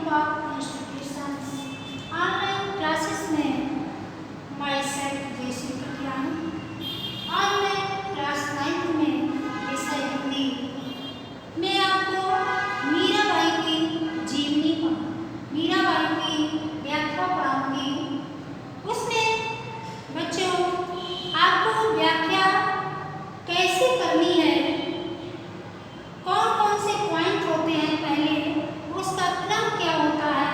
of institutions, online classes में myself Jayashree Katiyani. आज मैं क्लास 9 में विषय हिंदी मैं आपको मीराबाई की जीवनी मीराबाई की व्याख्या पढ़ाऊंगी। उसमें बच्चों आपको व्याख्या कैसे करनी है, कौन कौन से पॉइंट होते हैं, पहले उसका क्रम क्या होता है,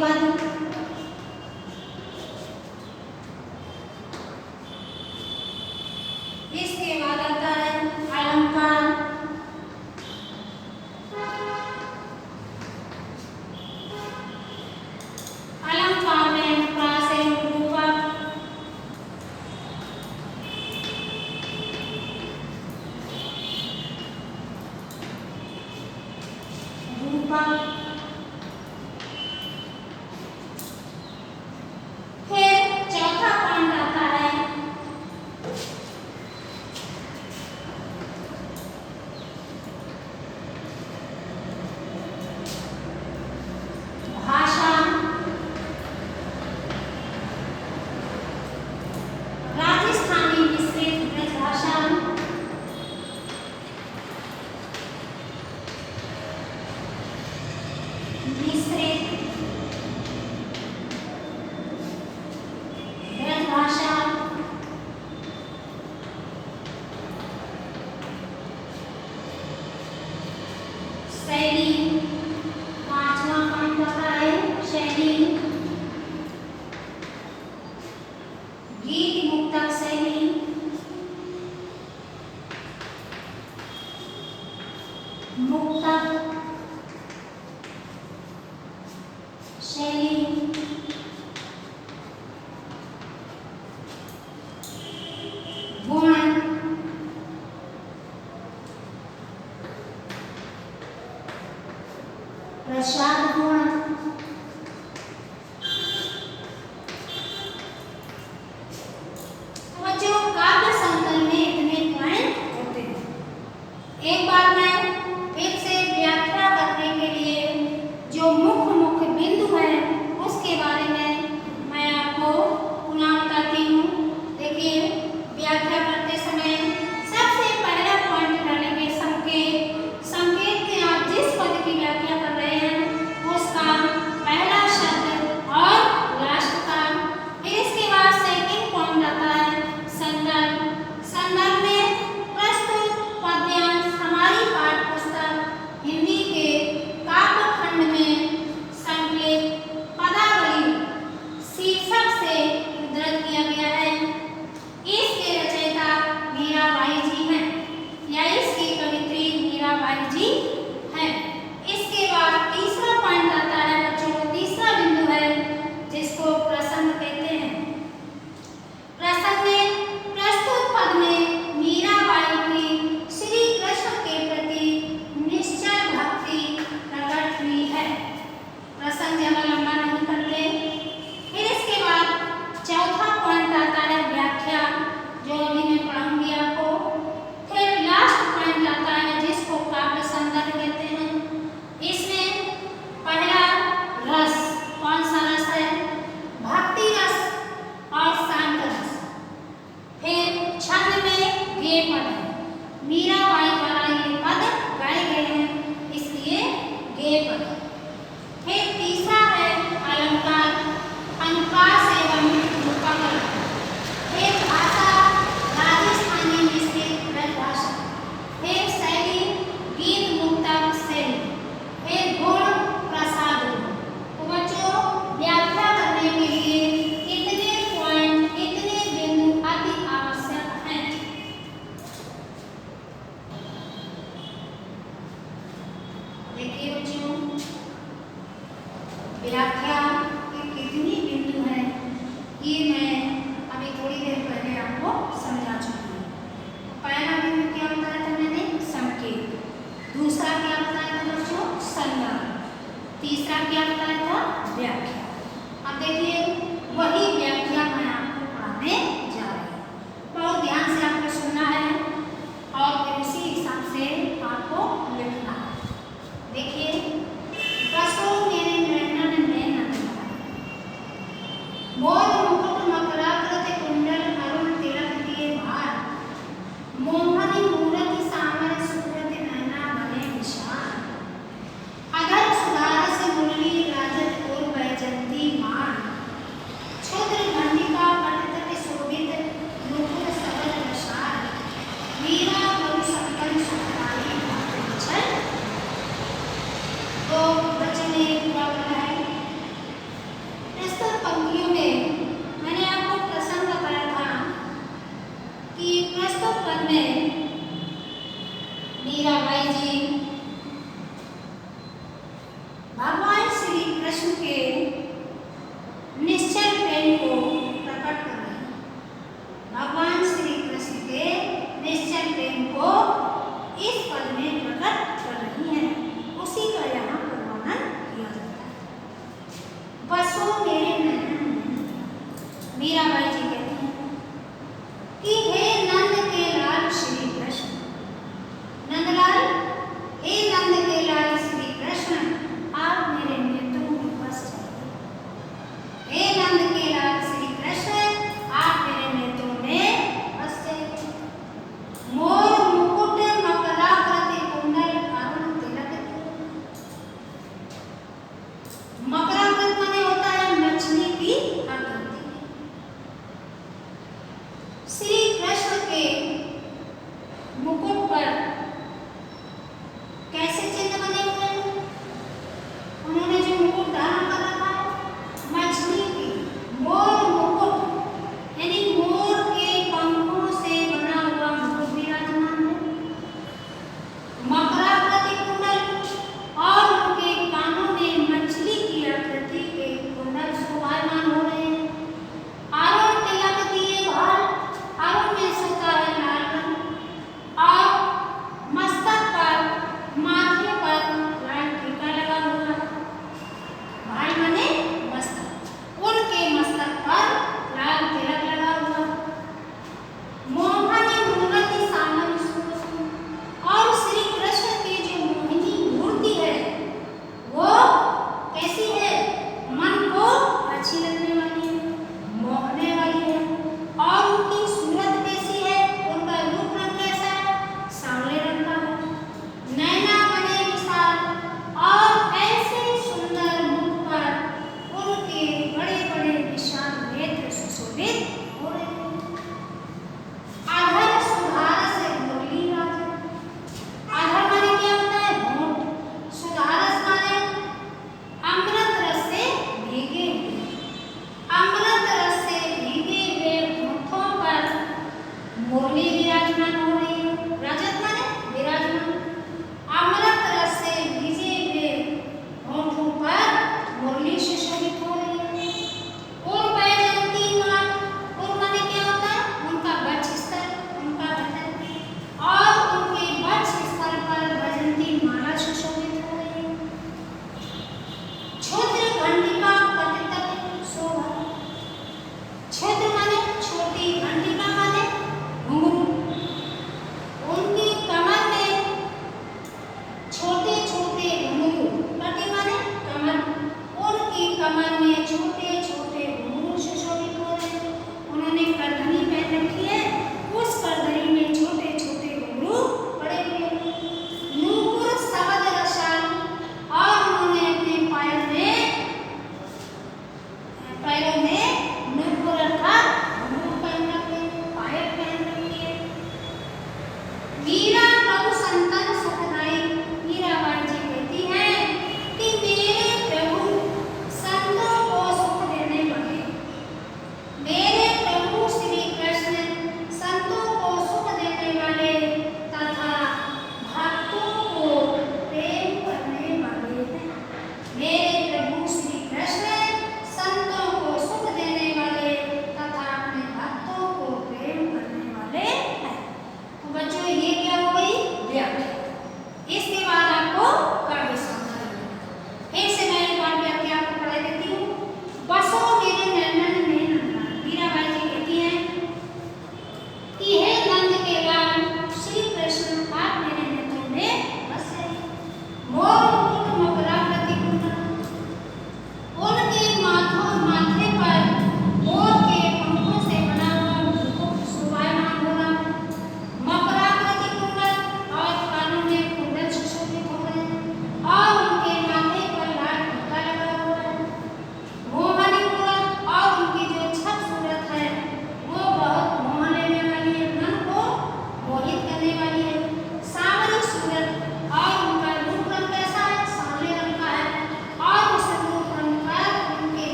पद, इसके बाद आता है अलंकार। अलंकार में प्रास एवं रूपक, फिर चौथा पॉइंट आता है भाषा। राजस्थानी मिश्रित ब्रज भाषा, मिश्रित ब्रज भाषा, शैली। पांचवा पॉइंट आता है शैली, गीत मुक्तक शैली, मुक्तक शैली, गुण, प्रसाद गुण, बच्चों काव्य संकलन में इतने पॉइंट होते हैं। एक बार मैं फिर से व्याख्या करने के लिए जो मुख्य बिंदु है उसके बारे में मैं आपको पुनः बताती हूँ। देखिए, व्याख्या करते समय सबसे पहला पॉइंट डालेंगे संकेत। संकेत में आप जिस पद की व्याख्या कर रहे हैं उसका पहला शब्द और लास्ट का। फिर इसके बाद सेकंड पॉइंट आता है संदर्भ। संदर्भ में प्रस्तुत पद्यांश हमारी पाठ्य पुस्तक हिंदी के काव्य खंड में संकेत पदावली शीर्षक से उद्धृत किया गया है। इसके रचयिता मीराबाई जी हैं या इसकी कवित्री मीराबाई जी हैं। इसके बाद तीसरा पॉइंट आता है बच्चों, तीसरा बिंदु है जिसको प्रसंग कहते हैं। प्रसंग में प्रस्तुत पद में मीराबाई की श्री कृष्ण के प्रति निश्चल भक्ति प्रकट हुई है। प्रसंग ज्यादा लंबा नहीं करते। फिर इसके बाद चौथा पॉइंट आता है व्याख्या, जो अभी मैं पढ़ाऊंगी आपको। फिर लास्ट पॉइंट आता है जिसको काव्य संदर्भ कहते हैं। इसमें पहला रस, कौन सा रस है? भक्ति रस और शांत रस। फिर छंद में गे पद है, मीराबाई द्वारा ये पद गाए गए हैं इसलिए गे पद। फिर तीसरा है अलंकार, अनुप्रास एवं रूपक। फिर भाषा, राजस्थानी मिश्रित ब्रज भाषा। फिर शैली, गीत मुक्तक शैली। फिर गुण, प्रसाद गुण। तो बच्चों, व्याख्या करने के लिए इतने पॉइंट, इतने बिंदु अति आवश्यक हैं। देखिए बच्चों, व्याख्या के कितनी बिंदु हैं ये मैं अभी थोड़ी देर पहले आपको समझा चुकी हूँ। पहला बिंदु क्या बताया था मैंने? संकेत। दूसरा क्या बताया था बच्चों? संदर्भ। तीसरा क्या बताया था? व्याख्या। अब देखिए, वही व्याख्या मैं आपको पढ़ाने जा रही हूँ। बहुत ध्यान से आपको सुनना है और फिर उसी हिसाब से आपको लिखना है। देखिए, बसो मेरे नैनन नैनन, मोर मुकुट मकराकृत कुंडल अरुण तिलक दिए भार, मोहनी मूरति सामर सुकृत नैना बने विशाल, अधर सुधारस मुरली राजत और वैजंती मान, क्षुद्र घंटिका पट तट शोभे जी भगवान श्री कृष्ण के निश्चल प्रेम को प्रकट कर रहे हैं। भगवान श्री कृष्ण के निश्चल प्रेम को इस पद में प्रकट कर रही हैं। उसी का यहाँ पर वर्णन किया जाता है। बसो मेरे नयन में, मीराबाई जी कहती हैं कि हे नंद के लाल श्री कृष्ण। नंदलाल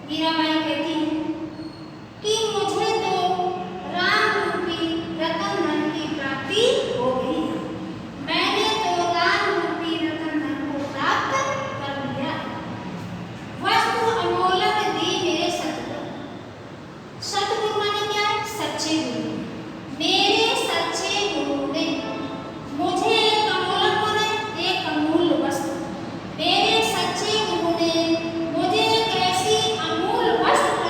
मीराबाई कहती हैं कि मुझे तो राम रूपी रतन धन की प्राप्ति हो गई है। मैंने तो राम रूपी रतन धन को प्राप्त कर लिया है। वस्तु अमोलक दी मेरे सतगुरु। सतगुरु माने क्या है? सच्चे गुरु। मेरे सच्चे गुरु ने मुझे एक अमोलक माने एक अमूल्य वस्तु, मेरे सच्चे गुरु ने मुझे एक ऐसी अमूल्य वस्तु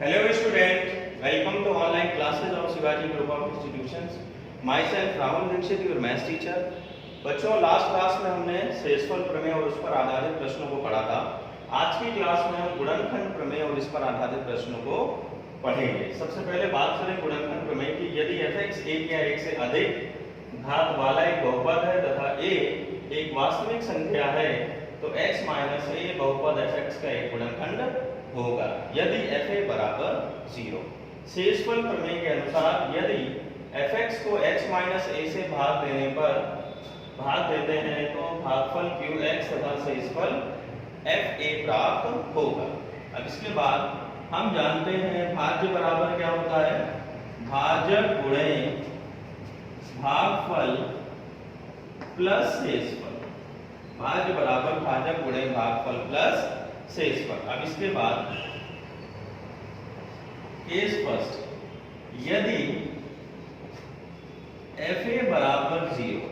Hello student, welcome to online classes of Shivaji Group of Institutions. Myself Rahul Dixit, your maths teacher. बच्चों लास्ट क्लास में हमने शेषफल प्रमेय और उस पर आधारित प्रश्नों को पढ़ा था। आज की क्लास में हम गुणनखंड प्रमेय और इस पर आधारित प्रश्नों को पढ़ेंगे। सबसे पहले बात करें गुणनखंड प्रमेय की। यदि f(x) एक या एक से अधिक घात वाला एक बहुपद है तथा a एक वास्तविक संख्या है तो x माइनस a बहुपद f(x) का एक गुणनखंड होगा यदि fa बराबर 0। शेषफल प्रमेय के अनुसार यदि fx को x माइनस a से भाग देने पर भाग देते हैं तो भागफल qx तथा शेषफल fa प्राप्त होगा। अब इसके बाद हम जानते हैं भाज्य बराबर क्या होता है, भाजक गुणे भागफल प्लस शेषफल। भाज्य बराबर भाजक गुणे भागफल प्लस शेषफल। अब इसके बाद केस फर्स्ट, यदि fa बराबर 0,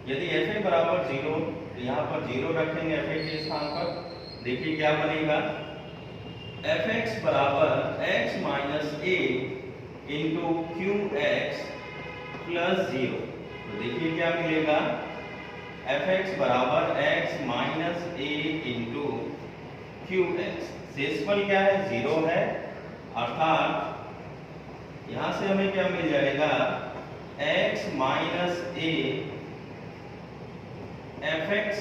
यदि fa बराबर 0 तो यहाँ पर 0 रखेंगे fa के स्थान पर। देखिए क्या बनेगा, fx बराबर x minus a into qx plus 0। तो देखिए क्या मिलेगा, fx बराबर x minus a into qx। शेषफल क्या है, 0 है, अर्थात यहां से हमें क्या मिल जाएगा, x माइनस a fx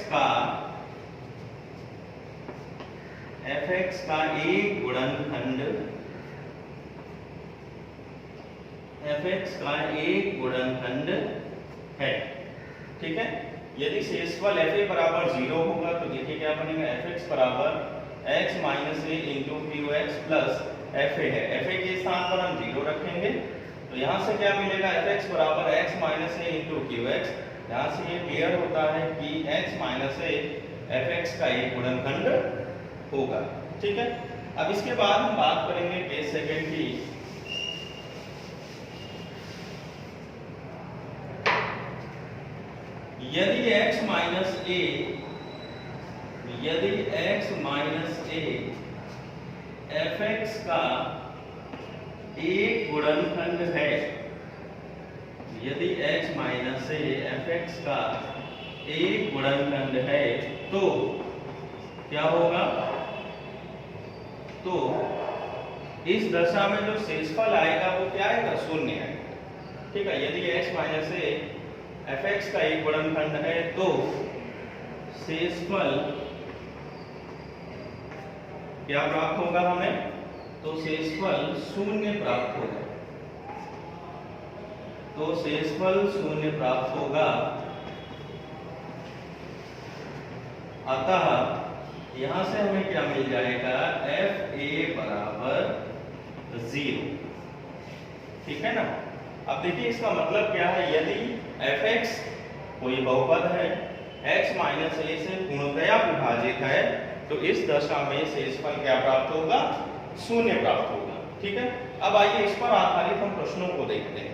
का एक गुणनखंड, fx का एक गुणनखंड है। ठीक है, यदि शेषफल fa बराबर 0 होगा तो देखिए क्या बनेगा, fx बराबर x minus a into qx plus fa है। fa के स्थान पर हम 0 रखेंगे तो यहाँ से क्या मिलेगा, fx बराबर x minus a into qx। यहाँ से ये क्लियर होता है कि x माइनस a fx का एक गुणनखंड होगा। ठीक है, अब इसके बाद हम बात करेंगे केस सेकंड की। यदि x माइनस a fx का एक गुणनखंड है, यदि x माइनस a fx का एक गुणनखंड है तो क्या होगा, तो इस दशा में जो शेषफल आएगा वो क्या आएगा, 0 आएगा। ठीक है, यदि x माइनस a fx का एक गुणनखंड है तो शेषफल क्या प्राप्त होगा हमें, तो शेषफल 0 प्राप्त होगा। तो शेषफल 0 प्राप्त होगा, अतः यहां से हमें क्या मिल जाएगा, fa बराबर 0। ठीक है ना। अब देखिए इसका मतलब क्या है, यदि fx कोई बहुपद है, x माइनस a से पूर्णतया विभाजित है तो इस दशा में शेषफल क्या प्राप्त होगा, 0 प्राप्त होगा। ठीक है, अब आइए इस पर आधारित हम प्रश्नों को देखते हैं।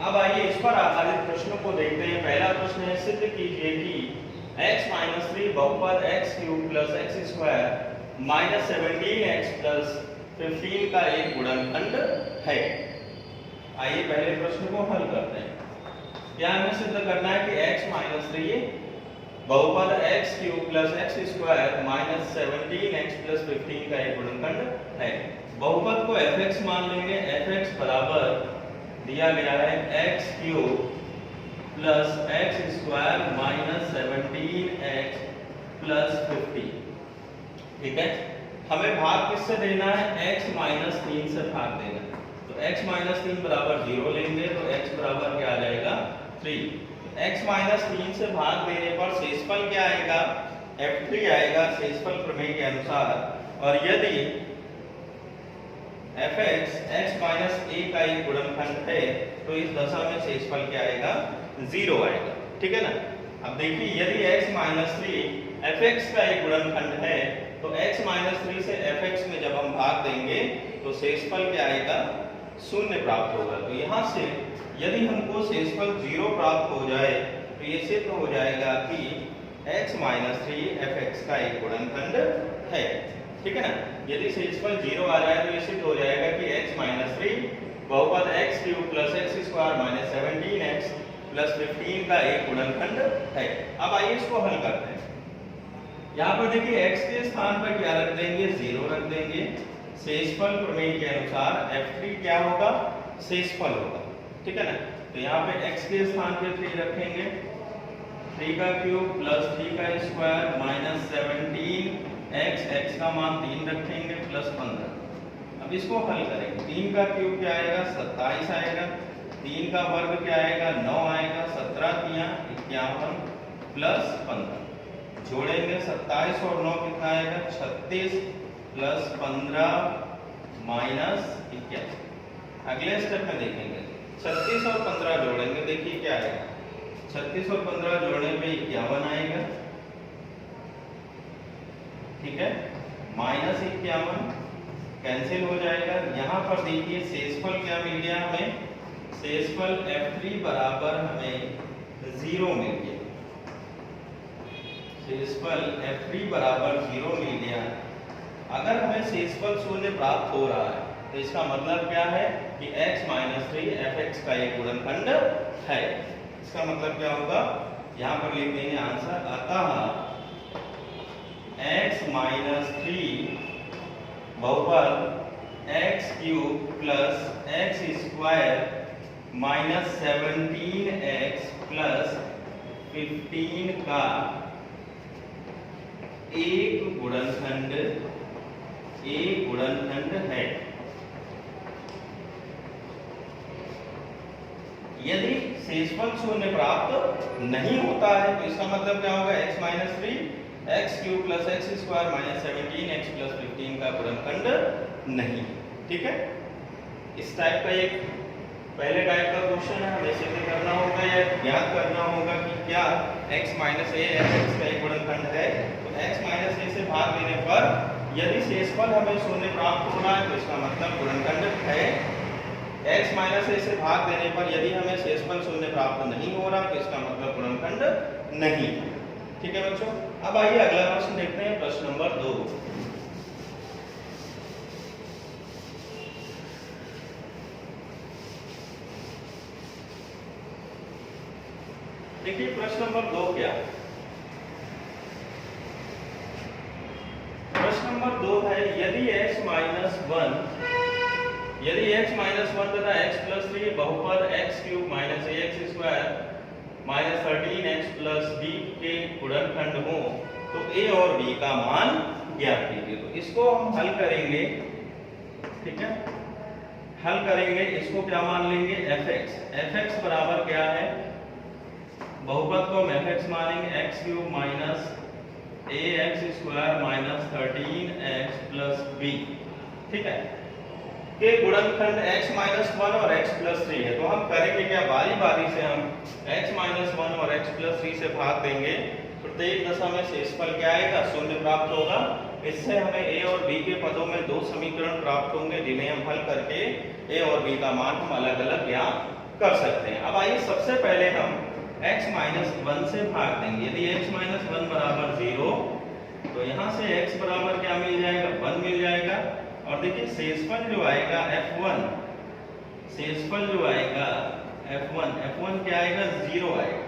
अब आइए इस पर आधारित प्रश्नों को देखते हैं। पहला प्रश्न है, सिद्ध कीजिए कि x माइनस 3 बहुपद x cube plus x square minus 17x plus 15 का एक गुणनखंड है। आइए पहले प्रश्न को हल करते हैं। क्या हमें सिद्ध करना है कि x माइनस 3 बहुपद x cube plus x square minus 17x plus 15 का एक गुणनखंड है। बहुपद को fx मान लेंगे, fx बराबर दिया गया है x cube plus x square minus 17x plus 15। ठीक है, हमें भाग किससे देना है, x माइनस 3 से भाग देना है। तो x माइनस 3 बराबर 0 लेंगे तो x बराबर क्या आ जाएगा, 3। x माइनस 3 से भाग देने पर शेषफल क्या आएगा, f3 आएगा शेषफल प्रमेय के अनुसार। और यदि fx x माइनस a का एक गुणनखंड है तो इस दशा में शेषफल क्या आएगा, 0 आएगा। ठीक है ना। अब देखिए यदि x माइनस 3 fx का एक गुणनखंड है तो x माइनस 3 से fx में जब हम भाग देंगे तो शेषफल क्या आएगा, 0 प्राप्त होगा। तो यहाँ से यदि हमको शेषफल 0 प्राप्त हो जाए तो ये सिद्ध हो जाएगा कि x माइनस 3 fx का एक गुणनखंड है। ठीक है ना। यदि शेषफल 0 आ जाए तो ये सिद्ध हो जाएगा कि x माइनस 3 बहुपद x cube plus x square minus 17x plus 15 का एक गुणनखंड है। अब आइए इसको हल करते हैं। यहाँ पर देखिए x के स्थान पर क्या रख देंगे, 0 रख देंगे। शेषफल प्रमेय के अनुसार f3 क्या होगा, शेषफल होगा। ठीक है ना। तो यहाँ पे x के स्थान पे 3 रखेंगे, 3 का क्यूब प्लस 3 का स्क्वायर माइनस 17x, x का मान 3 रखेंगे प्लस 15। अब इसको हल करेंगे। 3 का क्यूब क्या आएगा, 27 आएगा। 3 का वर्ग क्या आएगा, 9 आएगा। 17 तिया 51 प्लस 15 जोड़ेंगे 27 और 9 कितना आएगा, 36 प्लस 15 माइनस 21। अगले स्टेप में देखेंगे 36 और 15 जोड़ेंगे, देखिए क्या आएगा। 36 और 15 जोड़ने पे 51 आएगा। ठीक है, माइनस 51 कैंसिल हो जाएगा। यहाँ पर देखिए शेषफल क्या मिल गया हमें, शेषफल f3 बराबर हमें 0 मिल गया। शेषफल f3 बराबर 0 मिल गया। अगर हमें शेषफल शून्य प्राप्त हो रहा है तो इसका मतलब क्या है कि x माइनस 3 fx का एक गुणनखंड है। इसका मतलब क्या होगा, यहाँ पर लिख देंगे आंसर, अतः x माइनस 3 बहुपद x cube plus x square minus 17x plus 15 का एक गुणनखंड है। यदि शेषफल शून्य प्राप्त नहीं होता है तो इसका मतलब क्या होगा, x minus 3 x cube plus x square minus 17x plus 15 का गुणनखंड नहीं। ठीक है, इस टाइप का एक पहले टाइप का क्वेश्चन है, हमें सिद्ध करना होगा या ज्ञात करना होगा कि क्या x माइनस a fx का एक गुणनखंड है। तो x माइनस a से भाग देने पर यदि शेषफल हमें शून्य प्राप्त हो रहा है तो इसका मतलब गुणनखंड है। x माइनस a से भाग देने पर यदि हमें शेषफल शून्य प्राप्त नहीं हो रहा तो इसका मतलब गुणनखंड नहीं। ठीक है बच्चों, अब आइए अगला प्रश्न देखते हैं, प्रश्न नंबर 2। देखिए प्रश्न नंबर 2 क्या है। प्रश्न नंबर 2 है, यदि x माइनस 1 तथा x प्लस 3 बहुपद x cube minus ax square minus 13x plus b के गुणनखंड हो तो a और b का मान ज्ञात कीजिए। तो इसको हम हल करेंगे। ठीक है, हल करेंगे, इसको क्या मान लेंगे, fx बराबर क्या है, बहुपद को हम fx मानेंगे, x cube minus ax square minus 13x plus b। ठीक है, के गुणनखंड x माइनस 1 और x प्लस 3 है। तो हम करेंगे क्या, बारी बारी से हम x माइनस 1 और x प्लस 3 से भाग देंगे। प्रत्येक दशा में शेषफल क्या आएगा, शून्य प्राप्त होगा। इससे हमें a और b के पदों में दो समीकरण प्राप्त होंगे जिन्हें हम हल करके a और b का मान हम अलग अलग ज्ञात कर सकते हैं। अब आइए सबसे पहले हम x माइनस 1 से भाग देंगे। यदि x माइनस 1 बराबर 0 तो यहाँ से x बराबर क्या मिल जाएगा, 1 मिल जाएगा। और देखिए शेषफल जो आएगा f1, शेषफल जो आएगा f1 क्या आएगा, 0 आएगा।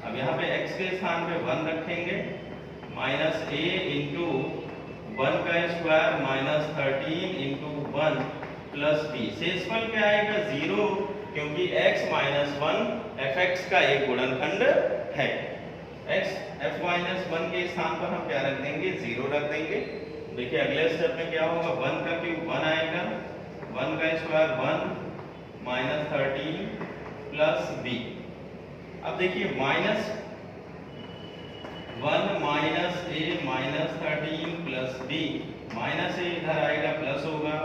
अब यहाँ पे x के स्थान पे 1 रखेंगे, माइनस a इंटू 1 का square minus 13 into 1 plus b। शेषफल क्या आएगा, 0, क्योंकि x माइनस 1 fx का एक गुणनखंड है। f माइनस 1 के स्थान पर हम क्या रख देंगे, 0 रख देंगे। देखिए अगले स्टेप में क्या होगा, 1 का क्यूब 1 आएगा, 1 का स्क्वायर 1 माइनस 13 प्लस b। अब देखिए minus 1 minus a minus 13 plus b, minus a इधर आएगा प्लस होगा,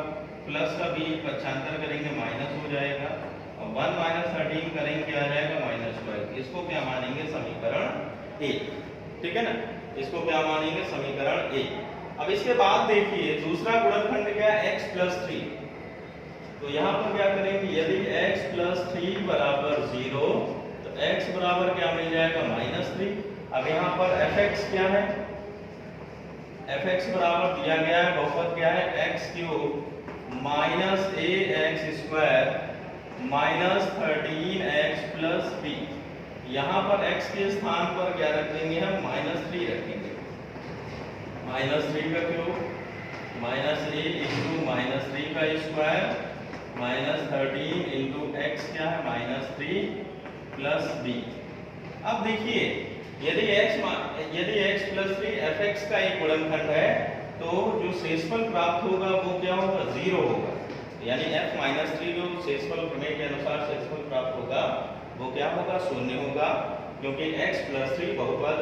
प्लस का b पक्षांतर करेंगे माइनस हो जाएगा, और 1 माइनस 13 करेंगे क्या आ जाएगा, माइनस 12। इसको क्या मानेंगे, समीकरण a। ठीक है ना, इसको क्या मानेंगे, समीकरण a। अब इसके बाद देखिए दूसरा गुणनखंड क्या है, x प्लस 3। तो यहाँ पर क्या करेंगे, यदि x प्लस 3 बराबर 0 तो x बराबर क्या मिल जाएगा, माइनस 3। अब यहाँ पर fx क्या है, fx बराबर दिया गया है, बहुपद क्या है x³ minus ax² minus 13x plus b। यहाँ पर x के स्थान पर क्या रख देंगे हम, -3 रखेंगे। -3 का क्यूब माइनस a इंटू -3 का स्क्वायर माइनस 13 इंटू x क्या है -3 प्लस b। अब देखिए यदि x प्लस 3 fx का एक गुणनखंड है तो जो शेषफल प्राप्त होगा वो क्या होगा, 0 होगा। यानी f माइनस 3 जो शेषफल प्रमेय के अनुसार शेषफल प्राप्त होगा वो क्या होगा, 0 होगा, क्योंकि x प्लस 3 बहुपद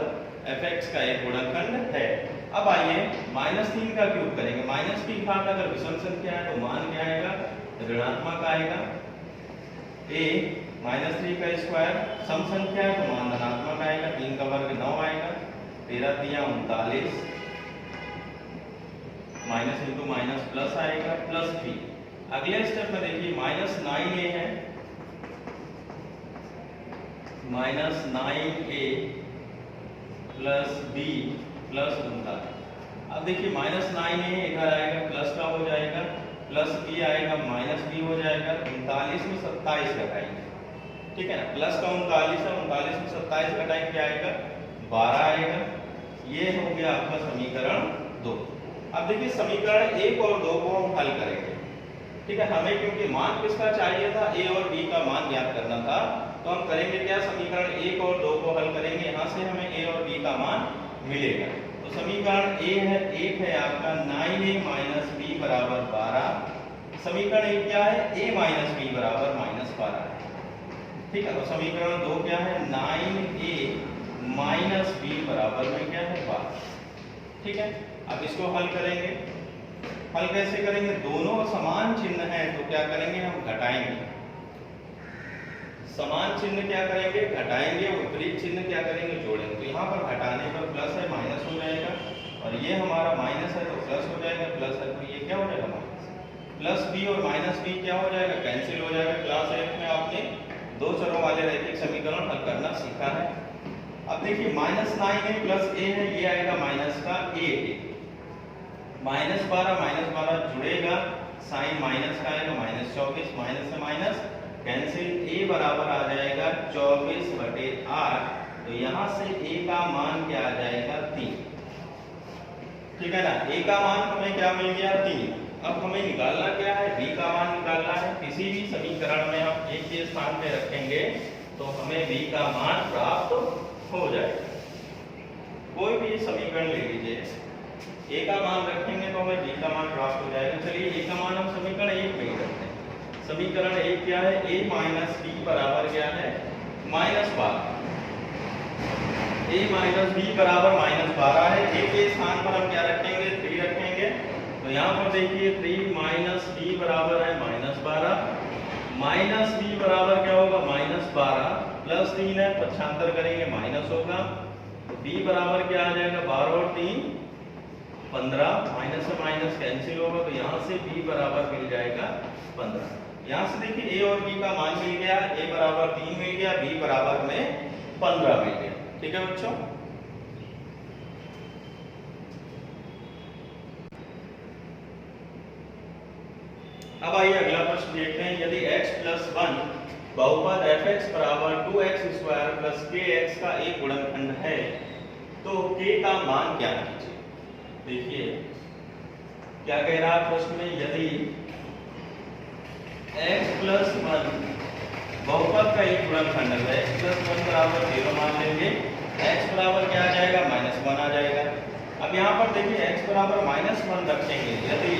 fx का एक गुणनखंड है। अब आइए -3 का क्यूब करेंगे। माइनस की घात अगर विषम संख्या है तो मान क्या आएगा, ऋणात्मक आएगा। a -3 का स्क्वायर सम संख्या है तो मान धनात्मक आएगा। 3 का वर्ग 9 आएगा। 13 तिया 39 माइनस इंटू माइनस प्लस आएगा प्लस b। अगले स्टेप में देखिए -9a है, -9a प्लस b प्लस 39। अब देखिए -9a इधर आएगा प्लस का हो जाएगा, प्लस b आएगा माइनस b हो जाएगा। 39 में 27 घटाएंगे, ठीक है ना, प्लस का 39 है, 39 में 27 घटाएंगे क्या आएगा, 12 आएगा। ये हो गया आपका समीकरण 2। अब देखिए समीकरण 1 और 2 को हम हल करेंगे, ठीक है। हमें क्योंकि मान किसका चाहिए था, a और b का मान ज्ञात करना था, तो हम करेंगे क्या, समीकरण 1 और 2 को हल करेंगे। यहाँ से हमें a और b का मान मिलेगा। तो समीकरण एक है आपका 9a माइनस b बराबर 12। समीकरण 1 क्या है, a माइनस b बराबर -12 है, ठीक है। तो समीकरण 2 क्या है, 9a माइनस b बराबर में क्या है 12, ठीक है। अब इसको हल करेंगे। हल कैसे करेंगे, दोनों समान चिन्ह हैं तो क्या करेंगे, हम घटाएंगे। समान चिन्ह क्या करेंगे, घटाएंगे, विपरीत चिन्ह क्या करेंगे, जोड़ेंगे। तो यहाँ पर घटाने पर प्लस है माइनस हो जाएगा, और ये हमारा माइनस है तो प्लस हो जाएगा, प्लस है तो ये क्या हो जाएगा माइनस। प्लस b और माइनस b क्या हो जाएगा, कैंसिल हो जाएगा। क्लास 1 में आपने 2 चरों वाले रैखिक समीकरण हल करना सीखा है। अब देखिए -9a प्लस a है, ये आएगा माइनस का a, -12 जुड़ेगा, साइन माइनस का आएगा -24, माइनस से माइनस कैंसिल, a बराबर आ जाएगा 24/8। तो यहाँ से a का मान क्या आ जाएगा, 3, ठीक है ना। a का मान हमें क्या मिल गया, 3। अब हमें निकालना क्या है, b का मान निकालना है। किसी भी समीकरण में हम a के स्थान पे रखेंगे तो हमें b का मान प्राप्त हो जाएगा। कोई भी समीकरण ले लीजिए, a का मान रखेंगे तो हमें b का मान प्राप्त हो जाएगा। चलिए a का मान हम समीकरण 1 में ही रखते हैं। समीकरण 1 क्या है, a माइनस b बराबर क्या है, -12। a माइनस b बराबर -12 है। a के स्थान पर हम क्या रखेंगे, 3 रखेंगे। तो यहाँ पर देखिए 3 माइनस b बराबर है -12, माइनस b बराबर क्या होगा, -12 प्लस 3 है, पक्षांतर करेंगे माइनस होगा। तो b बराबर क्या आ जाएगा, 12 और 3 15, माइनस से माइनस कैंसिल होगा। तो यहाँ से b बराबर मिल जाएगा 15। यहाँ से देखिए a और b का मान मिल गया, a बराबर 3 मिल गया, b बराबर में 15 मिल गया, ठीक है बच्चों। अब आइए अगला प्रश्न देखते हैं। यदि x प्लस 1 बहुपद fx बराबर 2x² प्लस kx का एक गुणनखंड है तो k का मान क्या कीजिए। देखिए क्या कह रहा है प्रश्न में, यदि x प्लस 1 बहुपद का एक गुणनखंड है, x प्लस 1 बराबर 0 मान लेंगे, x बराबर क्या आ जाएगा, -1 आ जाएगा। अब यहाँ पर देखिए x बराबर -1 रखेंगे। यदि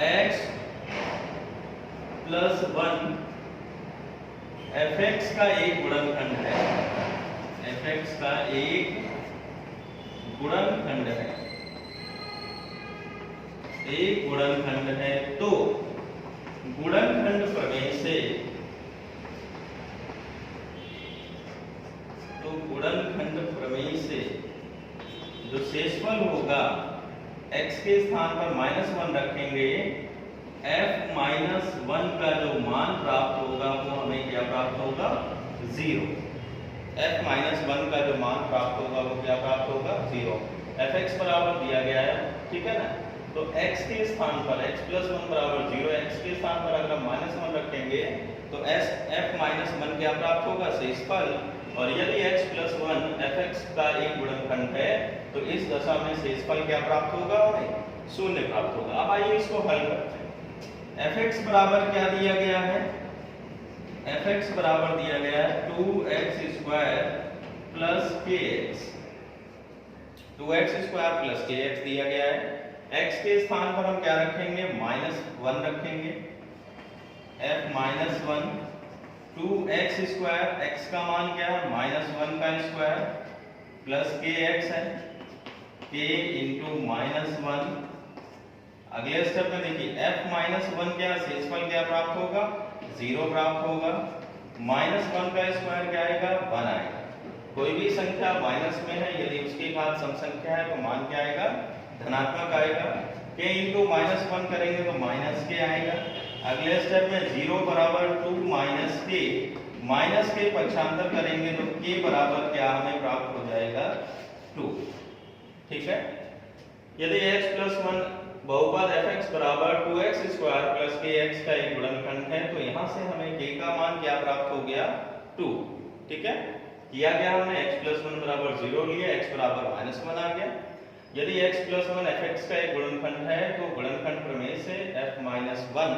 x प्लस 1 fx का एक गुणनखंड है, fx का एक गुणनखंड है, एक गुणनखंड है, तो गुणनखंड प्रमेय से, जो शेषफल होगा x के स्थान पर -1 रखेंगे, f -1 का जो मान प्राप्त होगा वो हमें क्या प्राप्त होगा, 0। f माइनस 1 का जो मान प्राप्त होगा वो क्या प्राप्त होगा 0। fx बराबर दिया गया है, ठीक है ना। तो x के स्थान पर x प्लस 1 बराबर 0, x के स्थान पर अगर हम माइनस 1 रखेंगे तो f माइनस 1 क्या प्राप्त होगा शेषफल। और यदि x प्लस 1 fx का एक गुणनखंड है तो इस दशा में शेषफल क्या प्राप्त होगा, हमें 0 प्राप्त होगा। अब आइए इसको हल करते हैं। fx बराबर क्या दिया गया है, fx बराबर दिया गया है 2x square plus kx, 2x square plus kx दिया गया है। x के स्थान पर हम क्या रखेंगे, -1 रखेंगे। f minus 1 2x square, x का मान क्या है -1 का स्क्वायर प्लस kx है, k इंटू -1। अगले स्टेप में देखिए f माइनस 1 क्या शेषफल क्या प्राप्त होगा 0 प्राप्त होगा। -1 का स्क्वायर क्या आएगा 1 आएगा। कोई भी संख्या माइनस में है यदि उसके घात सम संख्या है तो मान क्या आएगा धनात्मक आएगा। k इंटू -1 करेंगे तो माइनस के आएगा। अगले स्टेप में 0 बराबर 2 माइनस के, माइनस के पक्षांतर करेंगे तो k बराबर क्या हमें प्राप्त हो जाएगा 2, ठीक है। यदि x प्लस 1 बहुपद fx बराबर 2x स्क्वायर प्लस kx का एक गुणनखंड है तो यहाँ से हमें k का मान क्या प्राप्त हो गया 2, ठीक है। किया गया हमने x प्लस 1 बराबर 0 लिया, x बराबर -1 आ गया। यदि x प्लस 1 fx का एक गुणनखंड है तो गुणनखंड प्रमेय से f माइनस 1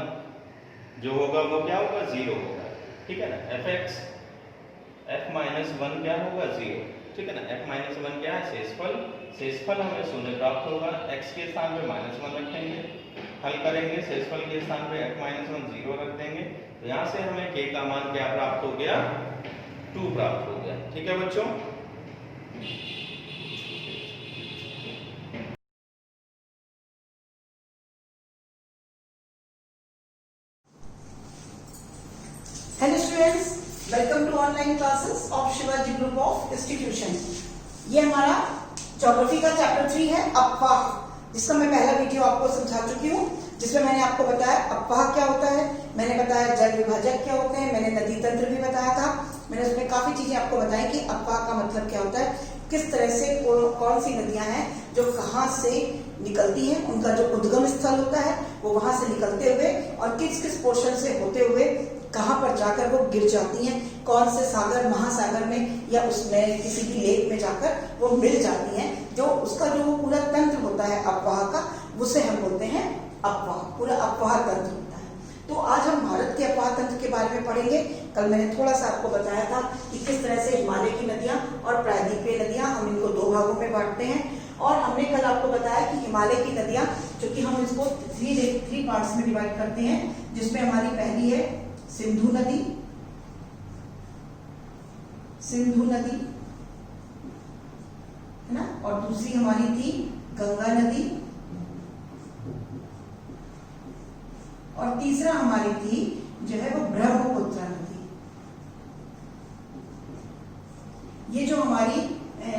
जो होगा वो क्या होगा 0 होगा, ठीक है ना। fx f माइनस 1 क्या होगा 0, ठीक है ना। f माइनस 1 क्या है शेषफल, शेषफल हमें 0 प्राप्त होगा। x के स्थान पे -1 रखेंगे, हल करेंगे, शेषफल के स्थान पे f माइनस 1 0 रख देंगे तो यहाँ से हमें k का मान क्या प्राप्त हो गया 2 प्राप्त हो गया, ठीक है बच्चों। Hello students, welcome to online classes of Shivaji group of institution. ये हमारा ज्योग्राफी का चैप्टर 3 है अपवाह, जिसका मैं पहला वीडियो आपको समझा चुकी हूँ, जिसमें मैंने आपको बताया अपवाह क्या होता है, मैंने बताया जल विभाजक क्या होते हैं, मैंने नदी तंत्र भी बताया था। मैंने उसमें काफी चीजें आपको बताई कि अपवाह का मतलब क्या होता है, किस तरह से कौन सी नदियां हैं जो कहाँ से निकलती हैं, उनका जो उद्गम स्थल होता है वो वहां से निकलते हुए और किस किस पोर्शन से होते हुए कहाँ पर जाकर वो गिर जाती हैं, कौन से सागर महासागर में या उसमें किसी भी लेक में जाकर वो मिल जाती हैं। जो उसका जो पूरा तंत्र होता है अपवाह का, उसे हम बोलते हैं अपवाह, पूरा अपवाह तंत्र होता है। तो आज हम भारत के अपवाह तंत्र के बारे में पढ़ेंगे। कल मैंने थोड़ा सा आपको बताया था कि किस तरह से हिमालय की नदियां और प्रायद्वीपीय नदियां हम इनको 2 भागों में बांटते हैं। और हमने कल आपको बताया कि हिमालय की नदियां, चूंकि हम इसको 3 पार्ट्स में डिवाइड करते हैं, जिसमें हमारी पहली है सिंधु नदी, है ना, और दूसरी हमारी थी गंगा नदी, और तीसरा हमारी थी जो है वो ब्रह्मपुत्र नदी। ये जो हमारी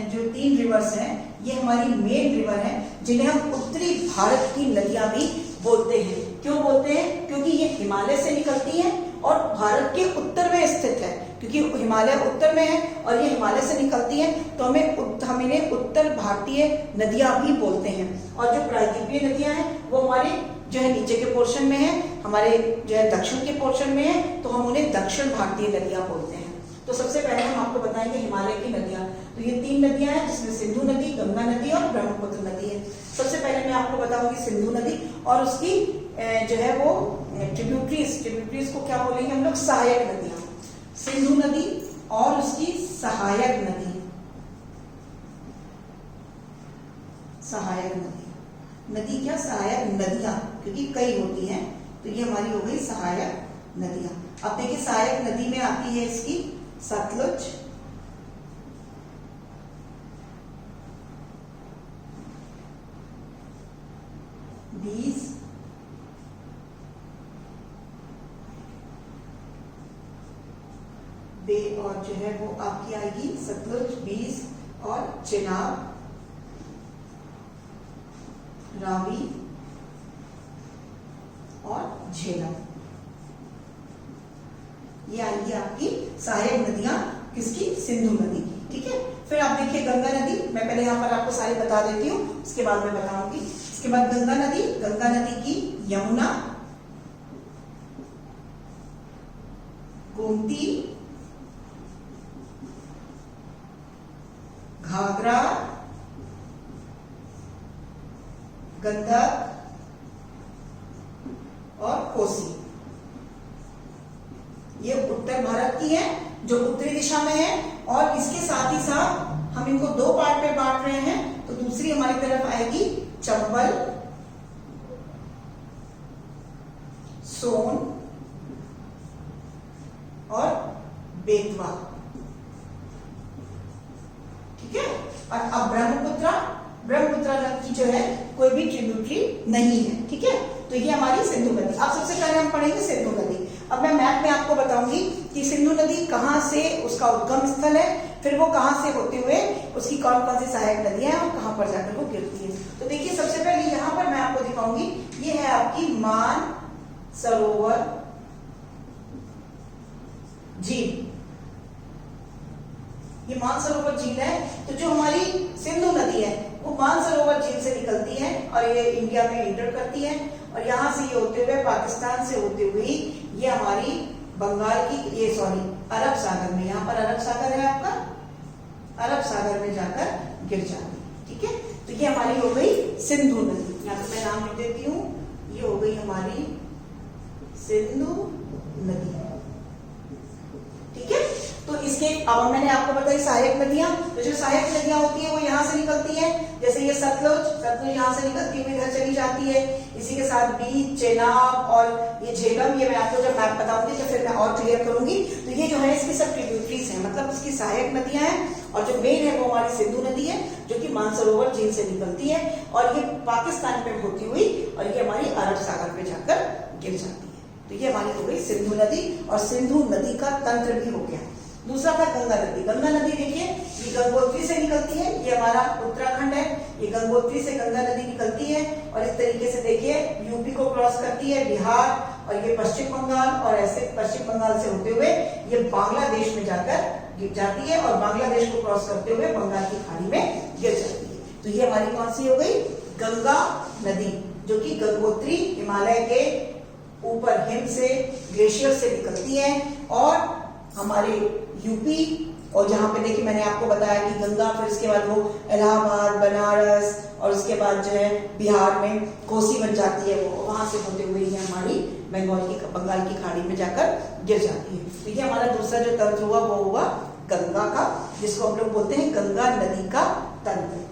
जो 3 रिवर्स हैं, ये हमारी मेन रिवर हैं, जिन्हें हम उत्तरी भारत की नदियां भी बोलते हैं। क्यों बोलते हैं? क्योंकि ये हिमालय से निकलती हैं और भारत के उत्तर में स्थित है। क्योंकि हिमालय उत्तर में है और ये हिमालय से निकलती है तो हम इन्हें उत्तर भारतीय नदियां भी बोलते हैं। और जो प्रायद्वीपीय नदियां हैं वो हमारे जो है नीचे के पोर्शन में है, हमारे जो है दक्षिण के पोर्शन में है, तो हम उन्हें दक्षिण भारतीय नदियां बोलते हैं। तो सबसे पहले हम आपको बताएंगे हिमालय की नदियां। तो ये 3 नदियां हैं, जिसमें सिंधु नदी, गंगा नदी और ब्रह्मपुत्र नदी है। सबसे पहले मैं आपको बताऊंगी सिंधु नदी और उसकी जो है वो ट्रिब्यूटरीज को क्या बोलेंगे हम लोग, सहायक नदियां। सिंधु नदी और उसकी सहायक नदी, सहायक नदी क्या, सहायक नदियां, क्योंकि कई होती हैं, तो ये हमारी हो गई सहायक नदियां। अब देखिए सहायक नदी में आती है इसकी सतलुज, बीस, और जो है वो आपकी आएगी सतलुज, बीस और चेनाब, रावी और झेलम। ये आएंगी आपकी सहायक नदियां, किसकी? सिंधु नदी की। ठीक है, फिर आप देखिए गंगा नदी, मैं पहले यहाँ पर आपको सारी बता देती हूँ, उसके बाद मैं बताऊंगी। इसके बाद गंगा नदी की यमुना, गोमती, घाघरा, गंडक और कोसी, ये उत्तर भारत की है जो उत्तरी दिशा में है। और इसके साथ ही साथ हम इनको दो पार्ट में बांट रहे हैं, तो दूसरी हमारी तरफ आएगी चंबल, सोन और बेतवा। ठीक है, और अब ब्रह्मपुत्रा की जो है कोई भी ट्रिब्यूटरी नहीं है। ठीक है, तो ये हमारी सिंधु नदी। अब सबसे पहले हम पढ़ेंगे सिंधु नदी। अब मैं मैप में आपको बताऊंगी कि सिंधु नदी कहाँ से उसका उद्गम स्थल है, फिर वो कहाँ से होते हुए उसकी कौन कौन सी सहायक नदियां हैं और कहाँ पर जाकर वो गिरती है। तो देखिए सबसे पहले यहाँ पर मैं आपको दिखाऊंगी, ये है आपकी मान सरोवर झील। ये मानसरोवर झील है, तो जो हमारी सिंधु नदी है वो मानसरोवर झील से निकलती है और ये इंडिया में इंटर करती है, और यहाँ से ये होते हुए पाकिस्तान से होते हुए ये हमारी बंगाल की अरब सागर में, यहाँ पर अरब सागर है आपका, अरब सागर में जाकर गिर जाती है। ठीक है, तो ये हमारी हो गई सिंधु नदी। यहाँ पे मैं नाम लिख देती हूँ, ये हो गई हमारी सिंधु नदी। ठीक है, तो इसके अब मैंने आपको बताई सहायक नदियां, तो जो सहायक नदियां होती है वो यहाँ से निकलती है, जैसे ये सतलुज यहाँ से निकलती हुई इधर चली जाती है। इसी के साथ बीच, चेनाब और ये झेलम, ये मैं आपको जब मैप बताऊंगी तो फिर मैं और क्लियर करूंगी। तो ये जो है इसकी सब ट्रिब्यूटरीज हैं, मतलब इसकी सहायक नदियां हैं, और जो मेन है वो हमारी सिंधु नदी है जो कि मानसरोवर झील से निकलती है और ये पाकिस्तान में होती हुई और ये हमारी अरब सागर पे जाकर गिर जाती है। तो ये हमारी हो गई सिंधु नदी, और सिंधु नदी का तंत्र भी हो गया। दूसरा था गंगा नदी। गंगा नदी देखिए ये गंगोत्री से निकलती है, ये हमारा उत्तराखंड है, ये गंगोत्री से गंगा नदी निकलती है और इस तरीके से देखिए यूपी को क्रॉस करती है, बिहार, और ये पश्चिम बंगाल, और ऐसे पश्चिम बंगाल से होते हुए ये बांग्लादेश में जाकर गिर जाती है और बांग्लादेश को क्रॉस करते हुए बंगाल की खाड़ी में गिर जाती है। तो ये हमारी कौन सी हो गई? गंगा नदी, जो कि गंगोत्री हिमालय के ऊपर हिम से, ग्लेशियर से निकलती है और हमारे यूपी, और जहाँ पे देखिए मैंने आपको बताया कि गंगा, फिर उसके बाद वो इलाहाबाद, बनारस, और उसके बाद जो है बिहार में कोसी बन जाती है, वो वहां से होते हुए ये हमारी बंगाल की खाड़ी में जाकर गिर जाती है। तो ये हमारा दूसरा जो तंत्र हुआ वो हुआ गंगा का, जिसको हम लोग बोलते हैं गंगा नदी का तंत्र।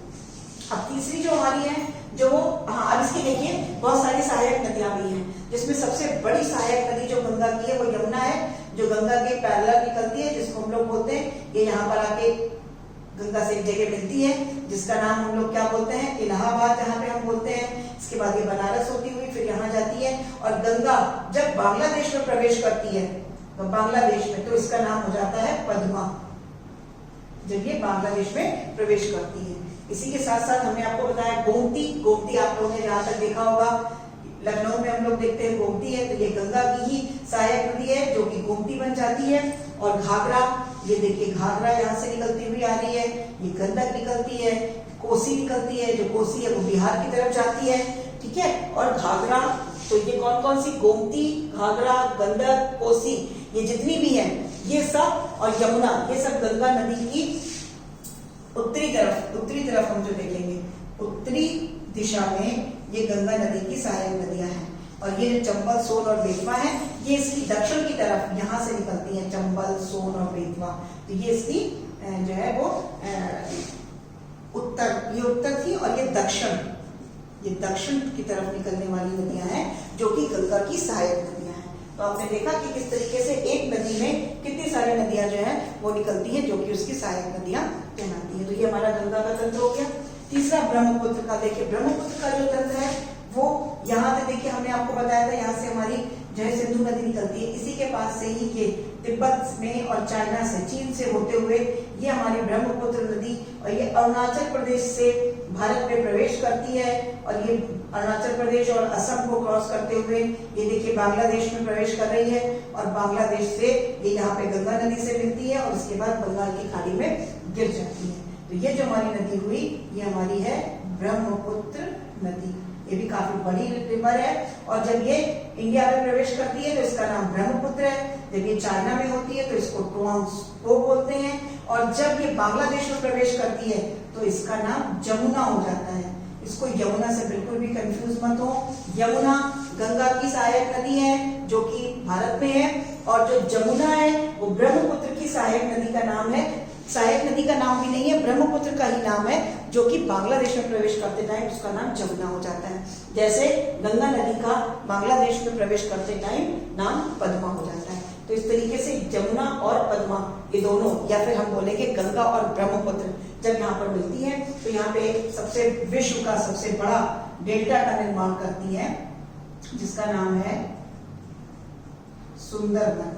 अब तीसरी जो हमारी है जो अब इसकी देखिए बहुत सारी सहायक नदियां भी हैं, जिसमें सबसे बड़ी सहायक नदी जो गंगा की है वो यमुना है, जो गंगा के पैरेलल निकलती है, जिसको हम लोग बोलते हैं, ये यहाँ पर आके गंगा से एक जगह मिलती है जिसका नाम हम लोग क्या बोलते हैं? इलाहाबाद, जहाँ पे हम बोलते हैं। इसके बाद ये बनारस होती हुई फिर यहाँ जाती है, और गंगा जब बांग्लादेश में प्रवेश करती है तो बांग्लादेश में, तो इसका नाम हो जाता है पद्मा, जब ये बांग्लादेश में प्रवेश करती है। इसी के साथ साथ हमने आपको बताया गोमती आप लोगों ने जहाँ तक देखा होगा, लखनऊ में हम लोग देखते हैं गोमती है, तो ये गंगा की ही सहायक नदी है जो कि गोमती बन जाती है। और घाघरा, ये देखिए घाघरा यहाँ से निकलती हुई आ रही है, ये गंडक निकलती है, कोसी निकलती है, जो कोसी है वो बिहार की तरफ जाती है। ठीक है, और घाघरा, तो ये कौन कौन सी? गोमती, घाघरा, गंडक, कोसी, ये जितनी भी है ये सब, और यमुना, ये सब गंगा नदी की उत्तरी तरफ हम जो देखेंगे उत्तरी दिशा में ये गंगा नदी की सहायक नदियां हैं। और ये जो चंबल, सोन और बेतवा है ये इसकी दक्षिण की तरफ यहाँ से निकलती है, चंबल, सोन और बेतवा। तो ये इसकी जो है वो ये उत्तर थी, और ये दक्षिण की तरफ निकलने वाली नदियां हैं जो कि गंगा की सहायक नदियां हैं। तो आपने देखा कि किस तरीके से एक नदी में कितनी सारी नदियां जो है वो निकलती हैं जो कि उसकी सहायक नदियां कहलाती है। तो ये हमारा गंगा का तंत्र हो गया। तीसरा ब्रह्मपुत्र का, देखिए ब्रह्मपुत्र का जो तंत्र है वो यहाँ से देखिए हमने आपको बताया था, यहाँ से हमारी जो है सिंधु नदी निकलती है, इसी के पास से ही ये तिब्बत में और चाइना से, चीन से होते हुए ये हमारी ब्रह्मपुत्र नदी और ये अरुणाचल प्रदेश से भारत में प्रवेश करती है और ये अरुणाचल प्रदेश और असम को क्रॉस करते हुए ये देखिए बांग्लादेश में प्रवेश कर रही है और बांग्लादेश से ये यहाँ पे गंगा नदी से मिलती है और उसके बाद बंगाल की खाड़ी में गिर जाती है। तो ये जो हमारी नदी हुई ये हमारी है ब्रह्मपुत्र नदी। ये भी काफी बड़ी रिवर है और जब ये इंडिया में प्रवेश करती है तो इसका नाम ब्रह्मपुत्र है। जब ये चाइना में होती है तो इसको ट्वांग्सो बोलते हैं और जब ये बांग्लादेश में प्रवेश करती है तो इसका नाम जमुना हो जाता है। इसको यमुना से बिल्कुल भी कंफ्यूज मत हो। यमुना गंगा की सहायक नदी है जो कि भारत में है और जो जमुना है वो ब्रह्मपुत्र की सहायक नदी का नाम है। सहायक नदी का नाम भी नहीं है, ब्रह्मपुत्र का ही नाम है जो कि बांग्लादेश में प्रवेश करते टाइम उसका नाम जमुना हो जाता है। जैसे गंगा नदी का बांग्लादेश में प्रवेश करते टाइम नाम पद्मा हो जाता है। तो इस तरीके से जमुना और पद्मा ये दोनों या फिर हम बोलेंगे गंगा और ब्रह्मपुत्र जब यहाँ पर मिलती है तो यहाँ पे सबसे विश्व का सबसे बड़ा डेल्टा का निर्माण करती है जिसका नाम है सुंदरबन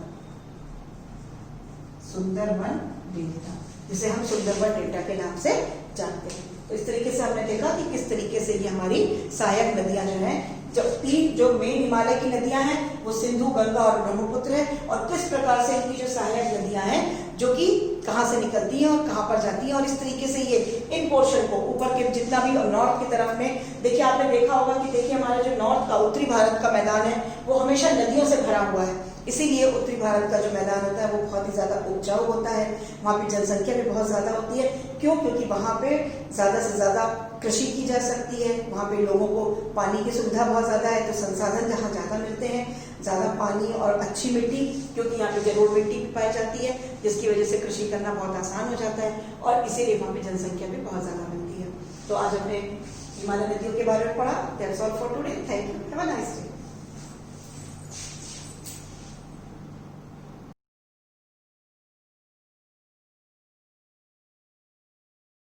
डेल्टा, जिसे हम सुंदरबन डेल्टा के नाम से जानते हैं। तो इस तरीके से हमने देखा कि किस तरीके से ये हमारी सहायक नदियां जो हैं, जो तीन जो मेन हिमालय की नदियां हैं वो सिंधु, गंगा और ब्रह्मपुत्र है और किस प्रकार से इनकी जो सहायक नदियां हैं जो कि कहाँ से निकलती हैं और कहाँ पर जाती हैं और इस तरीके से ये इन पोर्शन को ऊपर के जितना भी नॉर्थ की तरफ में देखिए आपने देखा होगा कि देखिए हमारा जो नॉर्थ का उत्तरी भारत का मैदान है वो हमेशा नदियों से भरा हुआ है। इसीलिए उत्तरी भारत का जो मैदान होता है वो बहुत ही ज्यादा उपजाऊ होता है, वहाँ पे जनसंख्या भी बहुत ज्यादा होती है। क्यों? क्योंकि वहाँ पे ज्यादा से ज्यादा कृषि की जा सकती है, वहाँ पे लोगों को पानी की सुविधा बहुत ज्यादा है, तो संसाधन जहाँ ज्यादा मिलते हैं, ज्यादा पानी और अच्छी मिट्टी, क्योंकि यहाँ पे जरूर मिट्टी भी पाई जाती है जिसकी वजह से कृषि करना बहुत आसान हो जाता है और इसीलिए वहाँ पे जनसंख्या भी बहुत ज्यादा मिलती है। तो आज हमने हिमालय नदियों के बारे में पढ़ा। That's all for today. Thank you. Have a nice day.